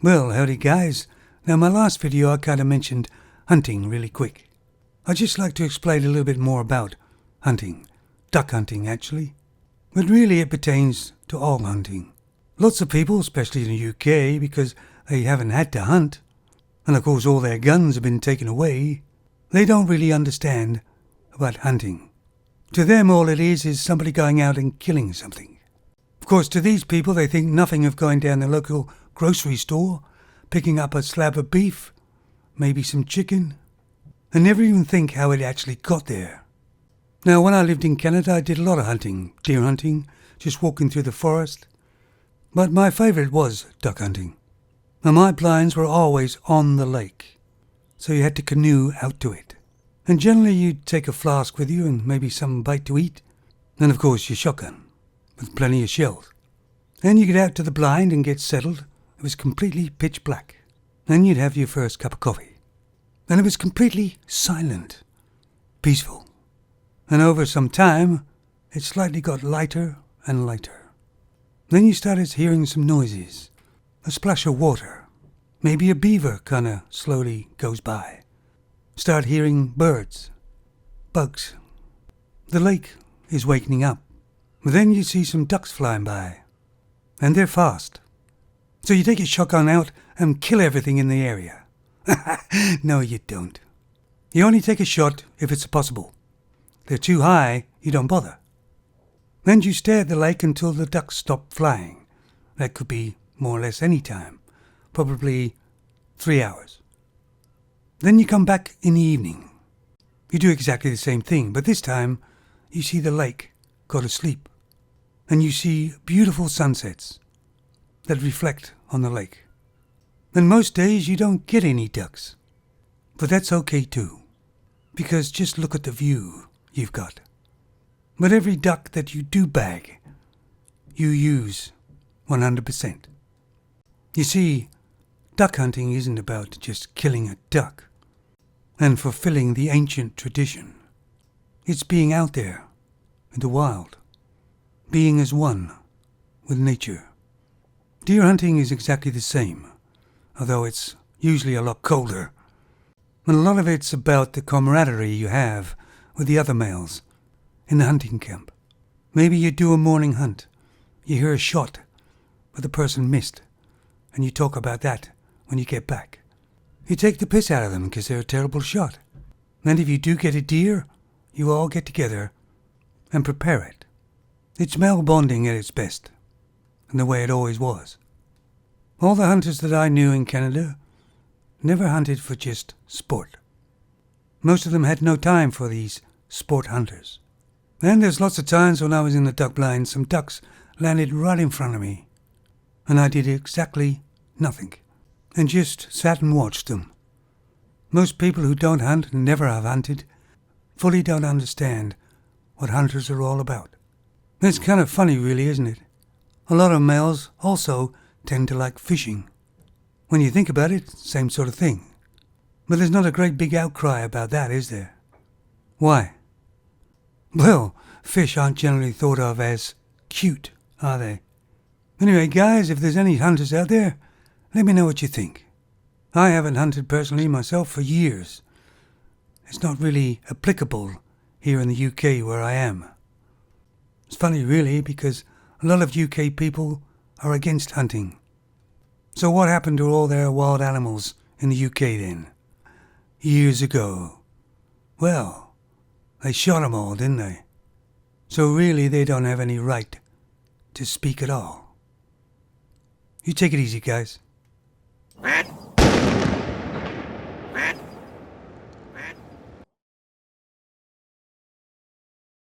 Well, howdy guys. Now my last video I kinda mentioned hunting really quick. I'd just like to explain a little bit more about hunting. Duck hunting actually. But really it pertains to all hunting. Lots of people, especially in the UK, because they haven't had to hunt, and of course all their guns have been taken away, they don't really understand about hunting. To them all it is somebody going out and killing something. Of course to these people they think nothing of going down the local grocery store, picking up a slab of beef, maybe some chicken, and never even think how it actually got there. Now when I lived in Canada I did a lot of hunting, deer hunting, just walking through the forest, but my favourite was duck hunting. And my blinds were always on the lake, so you had to canoe out to it. And generally you'd take a flask with you and maybe some bite to eat, and of course your shotgun, with plenty of shells. Then you get out to the blind and get settled. It was completely pitch black. Then you'd have your first cup of coffee. Then it was completely silent, peaceful. And over some time, it slightly got lighter and lighter. Then you started hearing some noises, a splash of water. Maybe a beaver kinda slowly goes by. Start hearing birds, bugs. The lake is wakening up. But then you see some ducks flying by, and they're fast. So you take your shotgun out and kill everything in the area. No, you don't. You only take a shot if it's possible. They're too high, you don't bother. Then you stare at the lake until the ducks stop flying. That could be more or less any time, probably 3 hours. Then you come back in the evening. You do exactly the same thing, but this time you see the lake go to sleep, and you see beautiful sunsets that reflect on the lake. And most days you don't get any ducks, but that's okay too, because just look at the view you've got. But every duck that you do bag, you use 100%. You see, duck hunting isn't about just killing a duck and fulfilling the ancient tradition. It's being out there in the wild, being as one with nature. Deer hunting is exactly the same, although it's usually a lot colder. And a lot of it's about the camaraderie you have with the other males in the hunting camp. Maybe you do a morning hunt, you hear a shot, but the person missed, and you talk about that when you get back. You take the piss out of them because they're a terrible shot. And if you do get a deer, you all get together and prepare it. It's male bonding at its best, and the way it always was. All the hunters that I knew in Canada never hunted for just sport. Most of them had no time for these sport hunters. And there's lots of times when I was in the duck blind, some ducks landed right in front of me, and I did exactly nothing, and just sat and watched them. Most people who don't hunt and never have hunted fully don't understand what hunters are all about. It's kind of funny really, isn't it? A lot of males also tend to like fishing. When you think about it, same sort of thing. But there's not a great big outcry about that, is there? Why? Well, fish aren't generally thought of as cute, are they? Anyway, guys, if there's any hunters out there, let me know what you think. I haven't hunted personally myself for years. It's not really applicable here in the UK where I am. It's funny really because a lot of UK people are against hunting. So what happened to all their wild animals in the UK then? Years ago. Well, they shot them all, didn't they? So really they don't have any right to speak at all. You take it easy, guys.